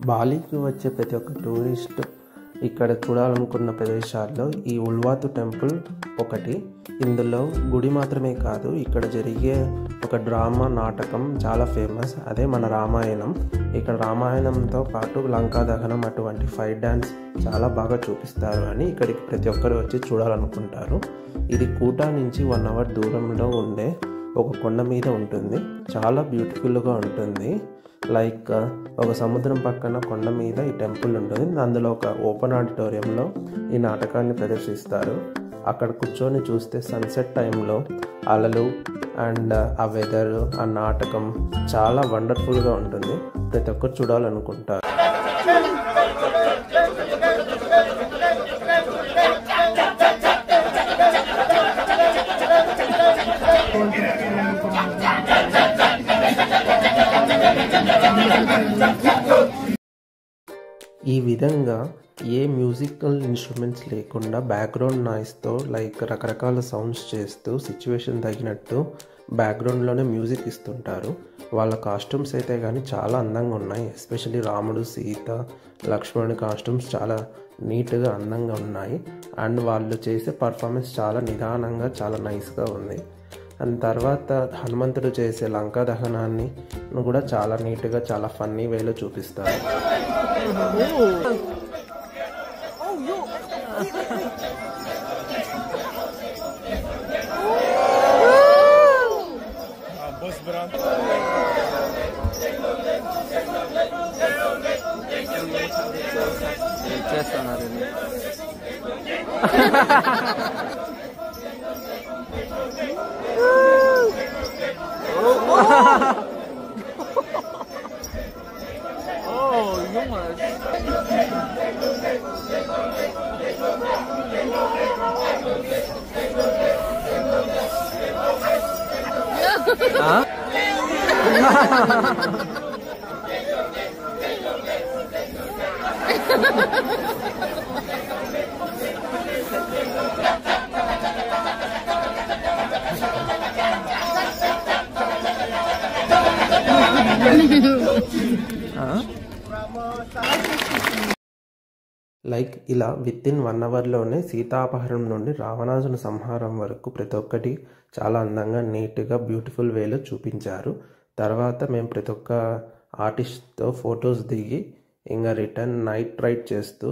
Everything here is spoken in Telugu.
బాలికి వచ్చే ప్రతి ఒక్క టూరిస్ట్ ఇక్కడ చూడాలనుకున్న ప్రదేశాల్లో ఈ ఉల్వాతు టెంపుల్ ఒకటి. ఇందులో గుడి మాత్రమే కాదు, ఇక్కడ జరిగే ఒక డ్రామా నాటకం చాలా ఫేమస్. అదే మన రామాయణం. ఇక్కడ రామాయణంతో పాటు లంకా దహనం అటువంటి ఫైట్ డ్యాన్స్ చాలా బాగా చూపిస్తారు అని ఇక్కడికి ప్రతి ఒక్కరు వచ్చి చూడాలనుకుంటారు. ఇది కూటా నుంచి 1 అవర్ దూరంలో ఉండే ఒక కొండ మీద ఉంటుంది. చాలా బ్యూటిఫుల్గా ఉంటుంది. లైక్ ఒక సముద్రం పక్కన కొండ మీద ఈ టెంపుల్ ఉంటుంది. అందులో ఒక ఓపెన్ ఆడిటోరియంలో ఈ నాటకాన్ని ప్రదర్శిస్తారు. అక్కడ కూర్చొని చూస్తే సన్సెట్ టైంలో అలలు అండ్ ఆ వెదర్, ఆ నాటకం చాలా వండర్ఫుల్గా ఉంటుంది. ప్రతి ఒక్కరు చూడాలనుకుంటారు. ఈ విధంగా ఏ మ్యూజికల్ ఇన్స్ట్రుమెంట్స్ లేకుండా బ్యాక్గ్రౌండ్ నాయిస్తో లైక్ రకరకాల సౌండ్స్ చేస్తూ సిచ్యువేషన్ తగినట్టు బ్యాక్గ్రౌండ్లోనే మ్యూజిక్ ఇస్తుంటారు. వాళ్ళ కాస్ట్యూమ్స్ అయితే కానీ చాలా అందంగా ఉన్నాయి. ఎస్పెషల్లీ రాముడు, సీత, లక్ష్మణుడి కాస్ట్యూమ్స్ చాలా నీట్గా అందంగా ఉన్నాయి. అండ్ వాళ్ళు చేసే పర్ఫార్మెన్స్ చాలా నిదానంగా చాలా నైస్గా ఉంది. అండ్ తర్వాత హనుమంతుడు చేసే లంకా దహనాన్ని కూడా చాలా నీట్గా చాలా ఫన్నీ వేలో చూపిస్తారు. లైక్ ఇలా వితిన్ 1 అవర్లోనే సీతాపహరణం నుండి రావణాసుని సంహారం వరకు ప్రతి ఒక్కటి చాలా అందంగా నీట్గా బ్యూటిఫుల్ వేలో చూపించారు. తర్వాత మేము ప్రతి ఒక్క ఆర్టిస్ట్తో ఫొటోస్ దిగి ఇంకా రిటర్న్ నైట్ రైడ్ చేస్తూ